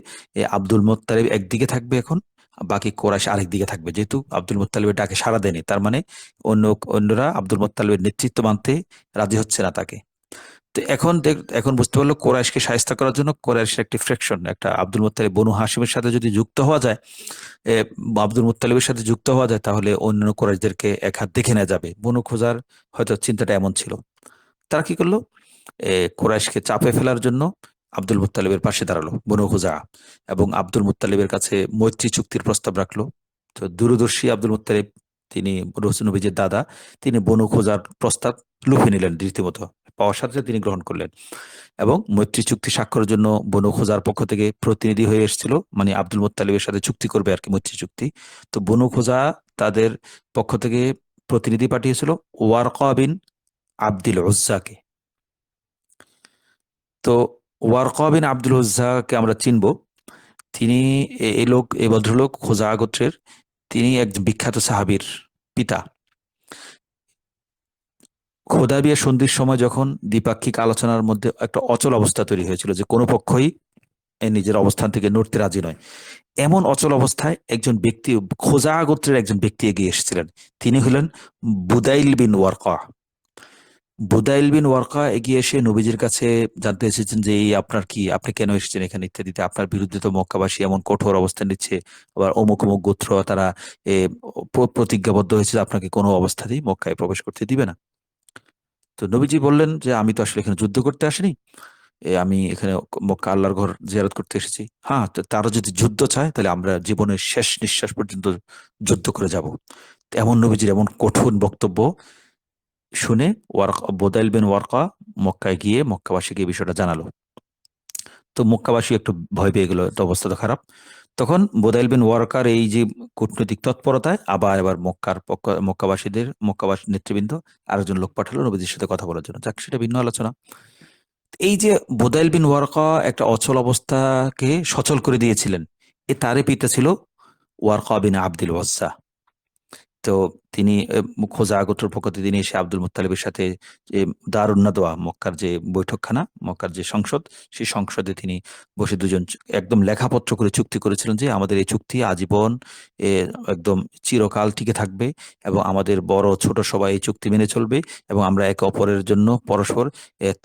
আব্দুল মুত্তালিব একদিকে থাকবে এখন, বাকি কোরাইশ আরেক দিকে থাকবে। যেহেতু আব্দুল মুত্তালিবের ডাকে সাড়া দেয়নি, তার মানে অন্যরা আব্দুল মুত্তালিবের নেতৃত্ব মানতে রাজি হচ্ছে না তাকে। তো এখন বুঝতে পারলো কোরাইশকে শায়েস্তা করার জন্য কোরাইশের একটি ফ্র্যাকশন, একটা আব্দুল মুত্তালিব বনু হাশিমের সাথে যদি যুক্ত হওয়া যায়, আব্দুল মুত্তালিবের সাথে যুক্ত হওয়া যায়, তাহলে অন্যান্য কোরাইশদেরকে এক হাত দেখে নেওয়া যাবে। বনু খোজার হয়তো চিন্তাটা এমন ছিল। তারা কি করলো, কোরাইশকে চাপে ফেলার জন্য আব্দুল মুত্তালিবের পাশে দাঁড়ালো বনু খোজা, এবং আব্দুল মুত্তালিবের কাছে মৈত্রী চুক্তির প্রস্তাব রাখলো। তো দূরদর্শী আব্দুল মুত্তালিব, তিনি নবীজির দাদা, তিনি বনু খোজার প্রস্তাব লুফে নিলেন রীতিমতো, পাওয়ার সাথে সাথে তিনি গ্রহণ করলেন এবং মৈত্রী চুক্তি স্বাক্ষরের জন্য বনু খোজার পক্ষ থেকে প্রতিনিধি হয়ে এসেছিল, মানে আব্দুল মুত্তালিবের সাথে চুক্তি করবে আর কি, মৈত্রী চুক্তি। তো বনু খোজা তাদের পক্ষ থেকে প্রতিনিধি পাঠিয়েছিল ওয়ারকা বিন আব্দুল উজ্জাকে। তো ওয়ারকা বিন আব্দুল উজ্জাকে আমরা চিনব। তিনি এই ভদ্রলোক খোজা গোত্রের, তিনি একজন বিখ্যাত সাহাবীর পিতা। হুদায়বিয়া সন্ধির সময় যখন দ্বিপাক্ষিক আলোচনার মধ্যে একটা অচল অবস্থা তৈরি হয়েছিল যে কোনো পক্ষই নিজের অবস্থান থেকে নড়তে রাজি নয়, এমন অচল অবস্থায় একজন ব্যক্তি, খোজা গোত্রের একজন ব্যক্তি এগিয়ে এসেছিলেন। তিনি হলেন বুদাইল বিন ওয়ারকা। বুদাইল বিন ওয়ারকা এগিয়ে এসে নবীজির কাছে জানতে এসেছেন যে এই আপনার কি, আপনি কেন এসেছেন এখানে ইত্যাদিতে, আপনার বিরুদ্ধে তো মক্কাবাসী এমন কঠোর অবস্থান নিচ্ছে, আবার অমুক অমুক গোত্র তারা প্রতিজ্ঞাবদ্ধ হয়েছে আপনাকে কোনো অবস্থাতেই মক্কায় প্রবেশ করতে দিবে না। তো নবীজি বললেন যে আমি তো আসলে এখানে যুদ্ধ করতে আসিনি, আমি এখানে মক্কা আল্লাহর ঘর জিয়ারত করতে এসেছি। হ্যাঁ, তারা যদি যুদ্ধ চায় তাহলে আমরা জীবনের শেষ নিঃশ্বাস পর্যন্ত যুদ্ধ করে যাব। এমন নবীজির এমন কঠোর বক্তব্য শুনে বুদাইল বিন ওয়ারকা মক্কায় গিয়ে মক্কাবাসীকে এই বিষয়টা জানালো। তো মক্কাবাসী একটু ভয় পেয়ে গেল, একটা অবস্থা তো খারাপ। তখন বুদাইল বিন ওয়ারকার এই যে কূটনৈতিক তৎপরতায় এবার মক্কাবাসী নেতৃবৃন্দ আরেকজন লোক পাঠালো নবীজির সাথে কথা বলার জন্য। যাক, সেটা ভিন্ন আলোচনা। এই যে বুদাইল বিন ওয়ারকা একটা অচল অবস্থাকে সচল করে দিয়েছিলেন, তারই পিতা ছিল ওয়ারকা বিন আব্দুল ওয়াজ্জা। তো তিনি খোজা গোত্রের পক্ষ থেকে তিনি এসে আব্দুল মুত্তালিবের সাথে যে দারুন নাদওয়া, মক্কার যে বৈঠকখানা, মক্কার যে সংসদ, সেই সংসদে তিনি বসে দুজন একদম লেখাপত্র করে চুক্তি করেছিলেন যে আমাদের এই চুক্তি আজীবন এ একদম চিরকাল টিকে থাকবে এবং আমাদের বড় ছোট সবাই এই চুক্তি মেনে চলবে এবং আমরা একে অপরের জন্য পরস্পর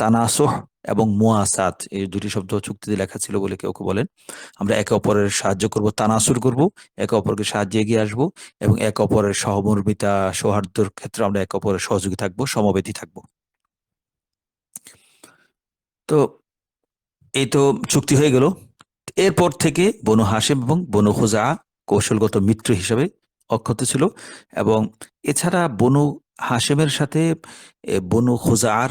তানাসুহ এবং মুয়াসাত, এই দুটি শব্দ চুক্তিতে লেখা ছিল বলে কেউ কেউ বলেন। আমরা একে অপরের সাহায্য করব, তানাসুর করব, একে অপরকে সাহায্যে এগিয়ে আসবো এবং একে অপরের সহমর্মিতা সৌহার্দ্যের ক্ষেত্রে আমরা একে অপরের সহযোগী থাকবো, সমবেতী থাকবো। তো এই তো চুক্তি হয়ে গেল। এরপর থেকে বনু হাশিম এবং বনু খুজা কৌশলগত মিত্র হিসেবে অক্ষত ছিল এবং এছাড়া বনু হাশিমের সাথে বনু খুজার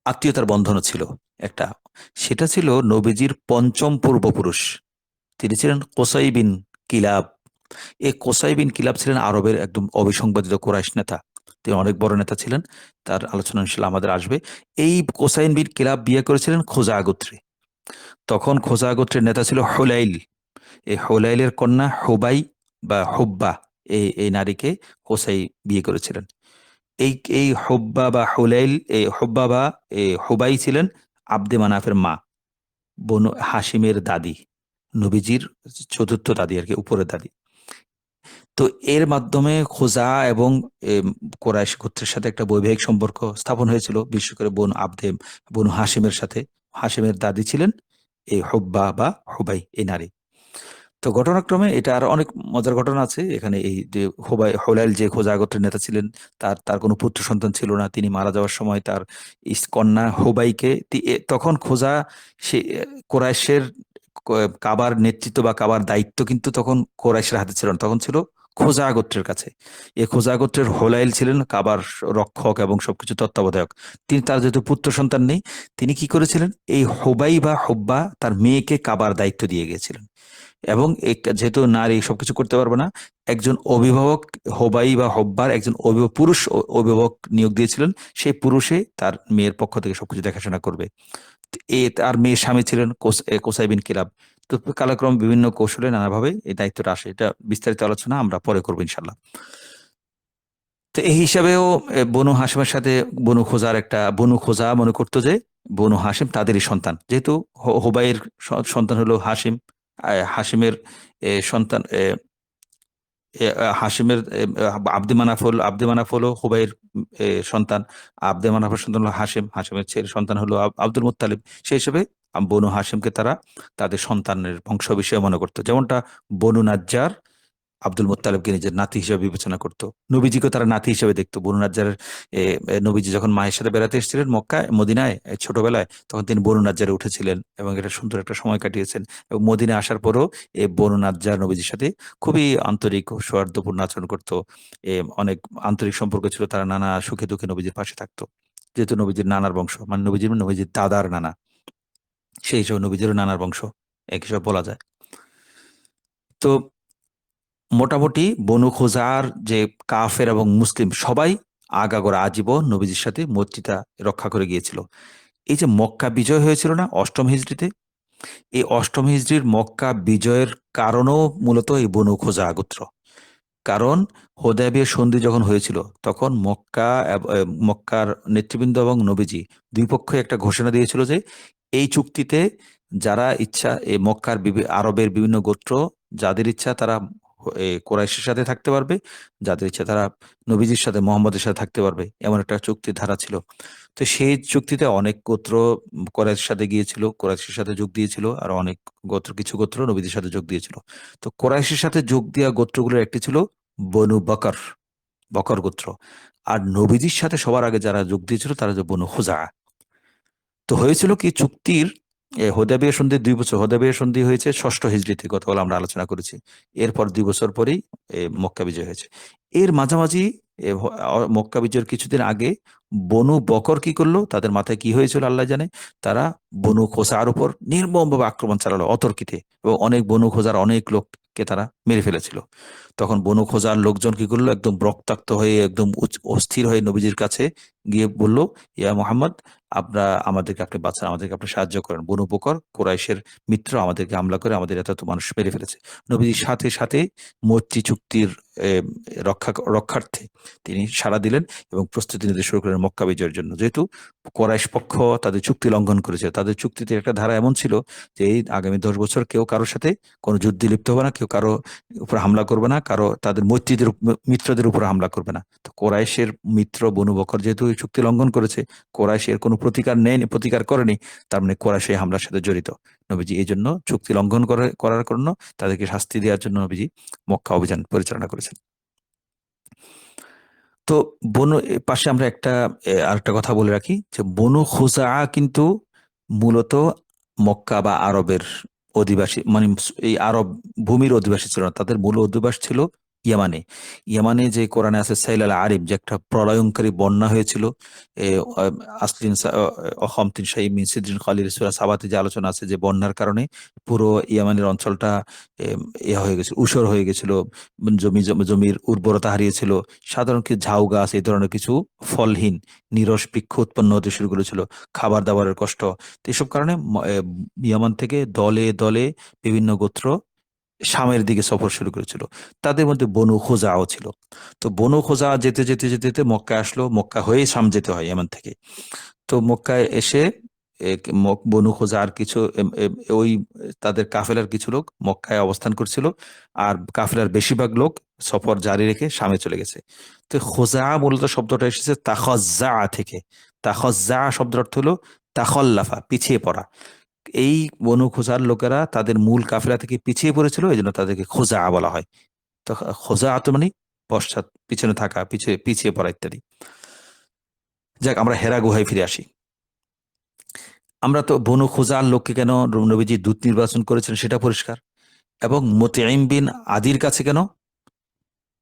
আত্মীয়তার বন্ধনও ছিল একটা। সেটা ছিল নবীজির পঞ্চম পূর্বপুরুষ, তিনি ছিলেন কোসাই বিন কিলাব। এই কোসাই বিন কিলাব ছিলেন আরবের একদম অবিসংবাদিত কুরাইশ নেতা, তিনি অনেক বড় নেতা ছিলেন, তার আলোচনা ইনশাআল্লাহ আমাদের আসবে। এই কোসাইন বিন কিলাব বিয়ে করেছিলেন খোজা গোত্রে। তখন খোজা গোত্রের নেতা ছিল হুলাইল। এই হুলাইলের কন্যা হুবাই বা হুব্বা, এই নারীকে কোসাই বিয়ে করেছিলেন। এই এই হুব্বা বা হুলাইল, এই হুব্বা বা হুবাই ছিলেন আব্দে মানাফের মা, বনু হাশিমের দাদি, নবীজির চতুর্থ দাদি আর কি, উপরের দাদি। তো এর মাধ্যমে খোজা এবং কোরাইশ গোত্রের সাথে একটা বৈবাহিক সম্পর্ক স্থাপন হয়েছিল, বিশেষ করে বনু হাশিমের সাথে। হাশিমের দাদি ছিলেন এই হুব্বা বা হুবাই, এই নারী। তো ঘটনাক্রমে এটা আর অনেক মজার ঘটনা আছে এখানে। এই যে হুলাইল যে খোজা গোত্রের নেতা ছিলেন, তার কোনো পুত্র সন্তান ছিল না। তিনি মারা যাওয়ার সময় তার কন্যা হুবাইকে, তখন খোজা সে কোরাইশের কাবার নেতৃত্ব বা কাবার দায়িত্ব কিন্তু তখন কোরাইশের হাতে ছিল না, তখন ছিল খোজা গোত্রের কাছে। এই খোজা গোত্রের হোলাইল ছিলেন কাবার রক্ষক এবং সবকিছু তত্ত্বাবধায়ক। তিনি, তার যেহেতু পুত্র সন্তান নেই, তিনি কি করেছিলেন, এই হুবাই বা হুব্বা তার মেয়েকে কাবার দায়িত্ব দিয়ে গিয়েছিলেন। এবং যেহেতু নারী সবকিছু করতে পারবে না, একজন অভিভাবক, হোবাই বা হব্বার একজন পুরুষ অভিভাবক নিয়োগ দিয়েছিলেন। সেই পুরুষে তার মেয়ের পক্ষ থেকে সবকিছু দেখাশোনা করবে। তার মেয়ের স্বামী ছিলেন কোসাই বিন কিলাব। তো কালক্রমে বিভিন্ন কৌশলে নানাভাবে এই দায়িত্বটা আসে। এটা বিস্তারিত আলোচনা আমরা পরে করবো ইনশাল্লাহ। তো এই হিসাবেও বনু হাসিমের সাথে বনু খোজা মনে করতো যে বনু হাসিম তাদেরই সন্তান, যেহেতু হুবাইয়ের সন্তান হলো হাসিম, হাসিমের সন্তান হাসিমের আব্দে মানাফ হলো হুবাইয়ের সন্তান, আব্দে মানাফের সন্তান হলো হাসিম, হাসিমের ছেলের সন্তান হলো আব্দুল মুত্তালিব। সেই হিসেবে বনু হাসিমকে তারা তাদের সন্তানের বংশ বিষয়ে মনে করতো। যেমনটা বনু নাজ্জার আব্দুল মুত্তালিবকে নিজের নাতি হিসেবে বিবেচনা করতো, নবীজিকে তারা নাতি হিসেবে দেখতো। বনু নাজ্জারের নবীজি যখন মায়ের সাথে বেড়াতে এসেছিলেন মদিনায় ছোটবেলায়, তখন তিনি বনু নাজ্জারে উঠেছিলেন এবং এটা সুন্দর একটা সময় কাটিয়েছেন। এবং মদিনায় আসার পরও এই বনু নাজ্জার নবীজির সাথে খুবই আন্তরিক ও সৌহার্দ্যপূর্ণ আচরণ করতো। অনেক আন্তরিক সম্পর্ক ছিল, তারা নানা সুখে দুঃখে নবীজির পাশে থাকতো। যেহেতু নবীজির নানার বংশ, মানে নবীজির দাদার নানা, সেই হিসেবে নবীজিরও নানার বংশ এক হিসেবে বলা যায়। তো মোটামুটি বনু খোজার যে কাফের এবং মুসলিম সবাই আগাগোড়া আজীবন নবীজির সাথে মৈত্রীতা রক্ষা করে গিয়েছিল। এই যে মক্কা বিজয় হয়েছিল না অষ্টম হিজরিতে, এই অষ্টম হিজরির মক্কা বিজয়ের কারণও মূলত এই বনু খোজা গোত্র। কারণ হুদায়বিয়া সন্ধি যখন হয়েছিল, তখন মক্কার নেতৃবৃন্দ এবং নবীজি দুই পক্ষই একটা ঘোষণা দিয়েছিল যে এই চুক্তিতে যারা ইচ্ছা, এই মক্কার আরবের বিভিন্ন গোত্র যাদের ইচ্ছা তারা কোরাইশের সাথে থাকতে পারবে, যাদের ইচ্ছা তারা নবীজির সাথে মোহাম্মদের সাথে থাকতে পারবে, এমন একটা চুক্তির ধারা ছিল। তো সেই চুক্তিতে অনেক গোত্র কোরাইশের সাথে গিয়েছিল, কোরাইশের সাথে যোগ দিয়েছিল, আর অনেক কিছু গোত্র নবীজির সাথে যোগ দিয়েছিল। তো কোরাইশের সাথে যোগ দেওয়া গোত্রগুলোর একটি ছিল বনু বকর গোত্র। আর নবীজির সাথে সবার আগে যারা যোগ দিয়েছিল তারা যে বনু খুজা। তো হয়েছিল কি, চুক্তির হুদায়বিয়া সন্ধি 2 বছর, হুদায়বিয়া সন্ধি হয়েছে ষষ্ঠ হিজরিতে, গতকাল আমরা আলোচনা করেছি। এরপর 2 বছর পরেই মক্কা বিজয় হয়েছে। এর মাঝামাঝি মক্কা বিজয়ের কিছুদিন আগে বনু বকর কি করলো, তাদের মাথায় কি হয়েছিল আল্লাহ জানে, তারা বনু খোসার উপর নির্মমভাবে আক্রমণ চালালো অতর্কিতে, এবং অনেক বনু খোজার অনেক লোককে তারা মেরে ফেলেছিল। তখন বনু খোজার লোকজন কি করলো, একদম রক্তাক্ত হয়ে একদম অস্থির হয়ে নবীজির কাছে গিয়ে বলল, ইয়া মোহাম্মদ, আমাদেরকে আপনি বাঁচান, আমাদেরকে আপনি সাহায্য করেন, বনু বকর কুরাইশের মিত্র আমাদেরকে হামলা করে আমাদের এত মানুষ মেরে ফেলেছে। নবীজির সাথে সাথে মৈত্রী চুক্তির রক্ষার্থে তিনি সাড়া দিলেন এবং প্রস্তুতি নিতে শুরু করলেন মক্কা বিজয়ের জন্য। যেহেতু কুরাইশ পক্ষ তাদের চুক্তি লঙ্ঘন করেছে, তাদের চুক্তিতে একটা ধারা এমন ছিল যে এই আগামী 10 বছর কেউ কারোর সাথে কোনো যুদ্ধে লিপ্ত হবে না, কেউ কারো উপর হামলা করবে না, কারো তাদের মিত্রদের উপর হামলা করবে না। তো কোরাইশের মিত্র বনু বকর যেহেতু এই চুক্তি লঙ্ঘন করেছে, কোরাইশ এর কোনো প্রতিকার করেনি, তার মানে কোরাইশ এই হামলার সাথে জড়িত। নবীজি এই জন্য চুক্তি লঙ্ঘন করার জন্য তাদেরকে শাস্তি দেওয়ার জন্য নবীজি মক্কা অভিযান পরিচালনা করেছেন। তো বনু পাশে আমরা আরেকটা কথা বলে রাখি যে বনু খুজা কিন্তু মূলত মক্কা বা আরবের অধিবাসী, মানে এই আরব ভূমির অধিবাসী ছিল না, তাদের মূল অধিবাস ছিল ইয়ামানে। ইয়ামানে যে কোরআনে আছে সাইলাল আরিম, যে একটা প্রলয়ঙ্কারী বন্যা হয়েছিল, এ, আসলিন অহমতিন শাহী মিন সিদ্রিন খালিল সূরা সাবাতে যে আলোচনা আছে যে বন্যার কারণে পুরো ইয়ামানের অঞ্চলটা হয়ে গেছিল, ঊষর হয়ে গেছিল, জমির উর্বরতা হারিয়েছিল, সাধারণ কিছু ঝাউ গাছ এই ধরনের কিছু ফলহীন নিরস বৃক্ষ উৎপন্ন হতে শুরু করেছিল, খাবার দাবারের কষ্ট। তো এসব কারণে ইয়ামান থেকে দলে দলে বিভিন্ন গোত্র শামের দিকে সফর শুরু করেছিল। তাদের মধ্যে বনু খোজাও ছিল। তো বনু খোজা যেতে যেতে যেতে যেতে মক্কা আসলো, মক্কা হয়ে শাম যেতে হয় ইয়ামান থেকে। তো মক্কায় এসে বনু খোজার কিছু ওই তাদের কাফেলার কিছু লোক মক্কায় অবস্থান করছিল, আর কাফেলার বেশিরভাগ লোক সফর জারি রেখে শামে চলে গেছে। তো খোজা মূলত শব্দটা এসেছে তাখজ্জা থেকে। তাখজ্জা শব্দের অর্থ হলো তাখল্লাফা, পিছিয়ে পড়া। এই বনু খোজার লোকেরা তাদের মূল কাফেলা থেকে পিছিয়ে পড়েছিল, এই জন্য তাদেরকে খোজা বলা হয়। তো খোজা তো মানে পশ্চাৎ, পিছনে থাকা, পিছিয়ে পিছিয়ে পড়া ইত্যাদি। যাক, আমরা হেরা গুহায় ফিরে আসি। আমরা তো বনু খোজার লোককে কেন নবীজি দূত নির্বাচন করেছেন সেটা পরিষ্কার, এবং মুতাইম বিন আদির কাছে কেন,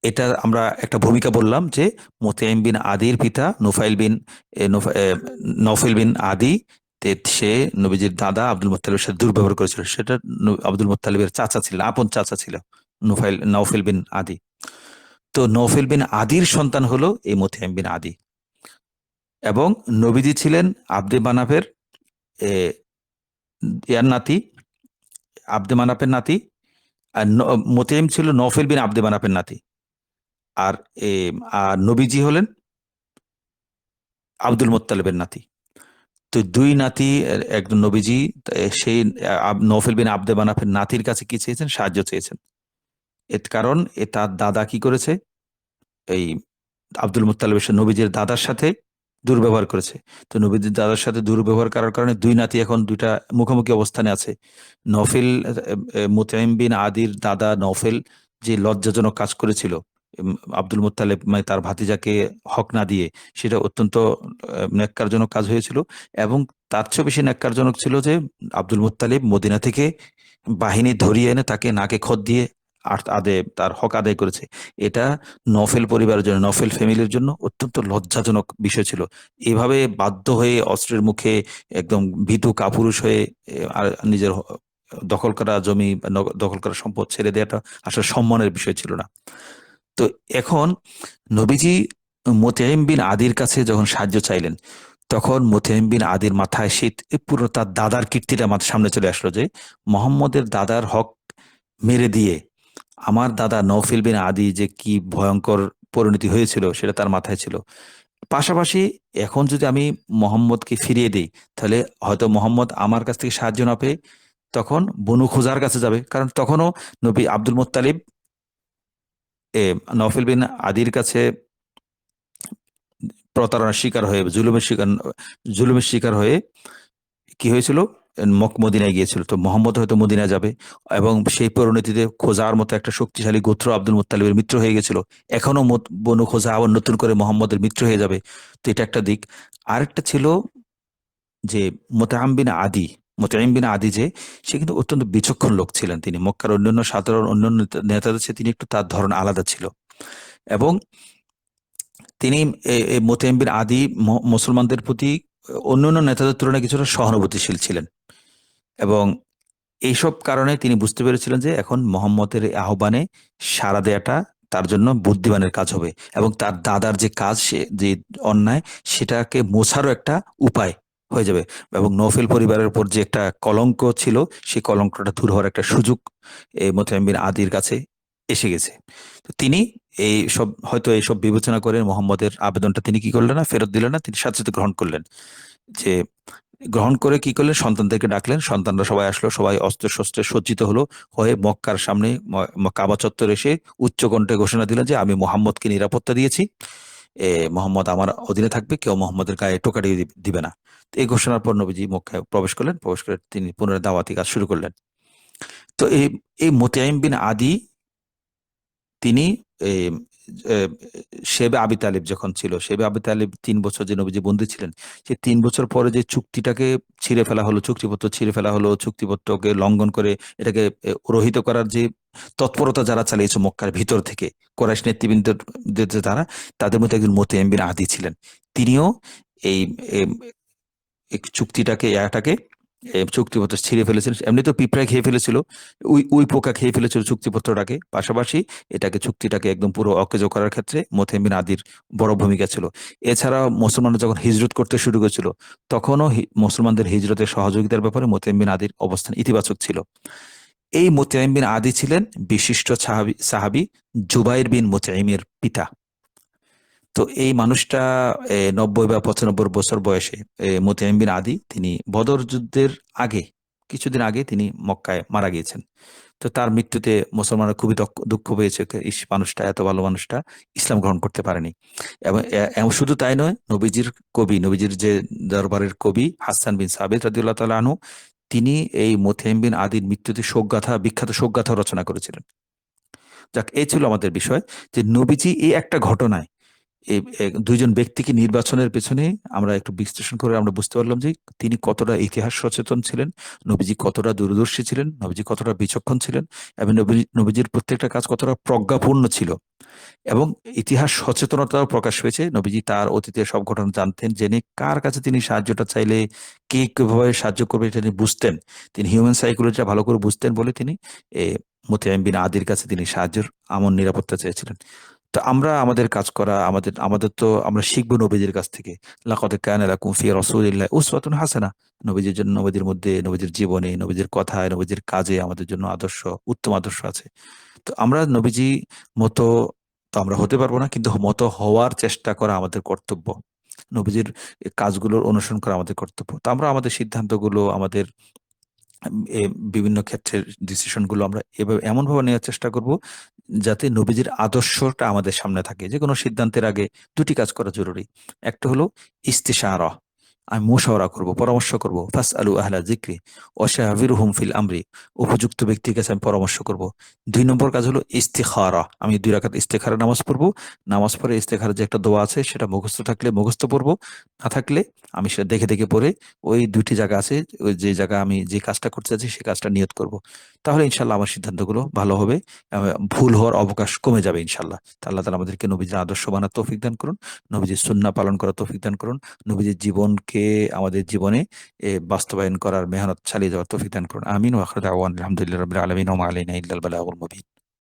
এটা আমরা একটা ভূমিকা বললাম যে মুতাইম বিন আদির পিতা নৌফাইল বিন আদি, সে নবীজির দাদা আব্দুল মুত্তালিবের সাথে দুর্ব্যবহার করেছিল, সেটা আব্দুল মুত্তালিবের চাচা ছিল, আপন চাচা ছিল নৌফাইল বিন আদি। তো নৌফাইল বিন আদির সন্তান হলো এই মুতাইম বিন আদি, এবং নবীজি ছিলেন আব্দে মানাফের নাতি, আব্দে মানাফের নাতি, আর মুতাইম ছিল নৌফাইল বিন আব্দে মানাফের নাতি, আর নবীজি হলেন আব্দুল মুত্তালিবের নাতি। তো দুই নাতি, একজন নবীজি সেই নৌফাইল বিন আব্দে মানাফের নাতির কাছে কি চেয়েছেন, সাহায্য চেয়েছেন। এর কারণ তার দাদা কি করেছে, এই আব্দুল মুত্তালিবের সাথে নবীজির দাদার সাথে দুর্ব্যবহার করেছে। তো নবীজির দাদার সাথে দুর্ব্যবহার করার কারণে দুই নাতি এখন দুইটা মুখোমুখি অবস্থানে আছে। নৌফাইল, মুতাইম বিন আদির দাদা নৌফাইল যে লজ্জাজনক কাজ করেছিল, আব্দুল মুত্তালিব মানে তার ভাতিজাকে হক না দিয়ে, সেটা অত্যন্ত ন্যাক্কারজনক কাজ হয়েছিল। এবং তার চেয়েও বেশি ন্যাক্কারজনক ছিল যে আব্দুল মুত্তালিব মদিনা থেকে বাহিনী ধরিয়ে এনে তাকে নাকে খত দিয়ে তার হক আদায় করেছে। এটা নওফেল পরিবারের জন্য, নওফেল ফ্যামিলির জন্য অত্যন্ত লজ্জাজনক বিষয় ছিল। এভাবে বাধ্য হয়ে অস্ত্রের মুখে একদম ভীতু কাপুরুষ হয়ে আর নিজের দখল করা জমি, দখল করা সম্পদ ছেড়ে দেওয়াটা আসলে সম্মানের বিষয় ছিল না। তো এখন নবীজি মুতাইম বিন আদির কাছে যখন সাহায্য চাইলেন, তখন মুতাইম বিন আদির মাথায় শীত, পুরো তার দাদার কীর্তিটা মাথার সামনে চলে আসলো যে মোহাম্মদের দাদার হক মেরে দিয়ে আমার দাদা নওফাইল বিন আদি যে কি ভয়ঙ্কর পরিণতি হয়েছিল সেটা তার মাথায় ছিল। পাশাপাশি এখন যদি আমি মোহাম্মদকে ফিরিয়ে দিই, তাহলে হয়তো মোহাম্মদ আমার কাছ থেকে সাহায্য না পেয়ে তখন বনু খুজার কাছে যাবে, কারণ তখনও নবী আব্দুল মুত্তালিব নওফাইল বিন আদির কাছে প্রতারণার শিকার হয়ে, জুলুমের শিকার হয়ে কি হয়েছিল, মদিনায় গিয়েছিল। তো মোহাম্মদ হয়তো মদিনায় যাবে, এবং সেই পরিণতিতে খোজার মতো একটা শক্তিশালী গোত্র আব্দুল মুত্তালিবের মিত্র হয়ে গেছিল, এখনো বনু খোজা আবার নতুন করে মোহাম্মদের মিত্র হয়ে যাবে। তো এটা একটা দিক। আরেকটা ছিল যে মুতাইম বিন আদি যে, সে কিন্তু অত্যন্ত বিচক্ষণ লোক ছিলেন। তিনি মক্কার অন্যান্য নেতাদের চেয়ে তিনি একটু, তার ধরন আলাদা ছিল। এবং তিনি মোতায়েম বিন আদি মুসলমানদের প্রতি অন্যান্য নেতাদের তুলনায় কিছুটা সহানুভূতিশীল ছিলেন, এবং এইসব কারণে তিনি বুঝতে পেরেছিলেন যে এখন মোহাম্মদের এই আহ্বানে সাড়া দেওয়াটা তার জন্য বুদ্ধিমানের কাজ হবে, এবং তার দাদার যে কাজ, সে যে অন্যায়, সেটাকে মোছারও একটা উপায় হয়ে যাবে, এবং নওফেল পরিবারের উপর যে একটা কলঙ্ক ছিল, সেই কলঙ্কটা দূর হওয়ার একটা সুযোগ এই মোতায়েম বিন আদির কাছে এসে গেছে। তো তিনি এই সব হয়তো এইসব বিবেচনা করে মোহাম্মদের আবেদনটা তিনি কি করলেন না, ফেরত দিলেন না, তিনি সাথে সাথে গ্রহণ করলেন। যে গ্রহণ করে কি করলেন, সন্তানদেরকে ডাকলেন, সন্তানরা সবাই আসলো, সবাই অস্ত্র শস্ত্রে সজ্জিত হলো, হয়ে মক্কার সামনে কাবা চত্বরে এসে উচ্চকণ্ঠে ঘোষণা দিলেন যে আমি মোহাম্মদকে নিরাপত্তা দিয়েছি, মোহাম্মদ আমার অধীনে থাকবে, কেউ মোহাম্মদের গায়ে টোকা দিয়ে দিবে না। তো এই ঘোষণার পর নবীজি মক্কায় প্রবেশ করলেন, প্রবেশ করে তিনি পুনরায় দাওয়াতি কাজ শুরু করলেন। তো এই এই মোতায়েম বিন আদি তিনি এই, আহ, শেবে আবি তালিব যখন ছিল, শেবে আবি তালিব 3 বছর যে নবীজি বন্দী ছিলেন, সেই 3 বছর পরে যে চুক্তিটাকে ছিঁড়ে ফেলা হলো, চুক্তিপত্র ছিঁড়ে ফেলা হলো, চুক্তিপত্রকে লঙ্ঘন করে এটাকে রহিত করার যে তৎপরতা যারা চালিয়েছে মক্কার ভিতর থেকে, কোরাইশ নেতৃবৃন্দের যে তারা, তাদের মধ্যে একজন মোতায়েম বিন আদি ছিলেন। তিনিও এই এই চুক্তিটাকে চুক্তিপত্র ছিঁড়ে ফেলেছিলেন। এমনি তো পিঁপড়া খেয়ে ফেলেছিল, উই উই পোকা খেয়ে ফেলেছিল চুক্তিপত্রটাকে, পাশাপাশি চুক্তিটাকে একদম পুরো অকেজো করার ক্ষেত্রে মোতায়েম বিন আদির বড় ভূমিকা ছিল। এছাড়া মুসলমানরা যখন হিজরত করতে শুরু করেছিল, তখনও মুসলমানদের হিজরতের সহযোগিতার ব্যাপারে মোতায়েম বিন আদির অবস্থান ইতিবাচক ছিল। এই মোতায়েম বিন আদি ছিলেন বিশিষ্ট সাহাবী সাহাবী জুবাইর বিন মোতায়েমের পিতা। তো এই মানুষটা 90 বা 95 বছর বয়সে, মোতায়েম বিন আদি, তিনি বদর যুদ্ধের আগে, কিছুদিন আগে তিনি মক্কায় মারা গিয়েছেন। তো তার মৃত্যুতে মুসলমানরা খুবই দুঃখ পেয়েছে, ইস, মানুষটা, এত ভালো মানুষটা ইসলাম গ্রহণ করতে পারেনি। এবং শুধু তাই নয়, নবীজির কবি, নবীজির যে দরবারের কবি হাসান বিন সাবিত রাদিয়াল্লাহু তাআলা আনহু, তিনি এই মোতায়েম বিন আদির মৃত্যুতে শোকগাথা, বিখ্যাত শোকগাথা রচনা করেছিলেন। যাক, এই ছিল আমাদের বিষয়, যে নবীজি এই একটা ঘটনায় এই দুইজন ব্যক্তিকে নির্বাচনের পেছনে আমরা একটু বিশ্লেষণ করে আমরা বুঝতে পারলাম যে তিনি কতটা ইতিহাস সচেতন ছিলেন, নবীজি কতটা দূরদর্শী ছিলেন, নবীজি কতটা বিচক্ষণ ছিলেন, এবং নবীজির প্রত্যেকটা কাজ কতটা প্রজ্ঞাপূর্ণ ছিল, এবং ইতিহাস সচেতনতাও প্রকাশ হয়েছে। নবীজি তার অতীতের সব ঘটনা জানতেন, জেনে কার কাছে তিনি সাহায্যটা চাইলে কে কিভাবে সাহায্য করবে এটা তিনি বুঝতেন। তিনি হিউম্যান সাইকোলজিটা ভালো করে বুঝতেন বলে তিনি এ মোতায়েম বিন আদির কাছে তিনি সাহায্যের আমন নিরাপত্তা চেয়েছিলেন। তো আমরা আমাদের কাজ করা, আমাদের আমাদের তো আমরা শিখবো নবীজির কাছ থেকে। লাকাদ কানা লাকুম ফি রাসূলিল্লাহি উসওয়াতুন হাসানাহ। নবীজির জন্য, নবীজির মধ্যে, নবীজির জীবনে, নবীজির কথায়, নবীজির কাজে আমাদের জন্য আদর্শ, উত্তম আদর্শ আছে। তো আমরা নবীজি মতো তো আমরা হতে পারবো না, কিন্তু মতো হওয়ার চেষ্টা করা আমাদের কর্তব্য। নবীজির কাজগুলোর অনুসরণ করা আমাদের কর্তব্য। তো আমরা আমাদের সিদ্ধান্তগুলো, আমাদের বিভিন্ন ক্ষেত্রের ডিসিশন গুলো আমরা এভাবে এমনভাবে নেওয়ার চেষ্টা করব যাতে নবীজির আদর্শটা আমাদের সামনে থাকে। যে কোনো সিদ্ধান্তের আগে দুটি কাজ করা জরুরি। একটা হলো ইস্তিশারা, আমি মুশাওয়ারা করব, পরামর্শ করব। ফাসআলু আহলা যিকরি ওয়াশাবিরহুম ফিল আমরি, উপযুক্ত ব্যক্তির কাছে আমি পরামর্শ করব। 2 নম্বর কাজ হলো ইস্তিখারা, আমি 2 রাকাত ইস্তিখারা নামাজ পড়বো। নামাজ পড়ে ইস্তিখারা যে একটা দোয়া আছে সেটা মুখস্থ থাকলে মুখস্থ পড়বো, না থাকলে আমি সেটা দেখে দেখে পড়ে ওই 2টি জায়গা আছে, ওই যে জায়গা আমি যে কাজটা করতে চাচ্ছি সেই কাজটা নিয়ত করব। তাহলে ইনশাল্লাহ আমার সিদ্ধান্তগুলো ভালো হবে, ভুল হওয়ার অবকাশ কমে যাবে ইনশাল্লাহ। তা আল্লাহ তাআলা আমাদেরকে নবীজির আদর্শ মানার তৌফিক দান করুন, নবীজির সুন্নাহ পালন করার তৌফিক দান করুন, নবীজির জীবনকে আমাদের জীবনে বাস্তবায়ন করার মেহনত চালিয়ে যাওয়ার তৌফিক দান করুন। আমিন। ওয়া আখিরু দাওয়ানা আলহামদুলিল্লাহি রাব্বিল আলামিন ওয়া মা আলাইনা ইল্লাল বালাগুল মুবিন।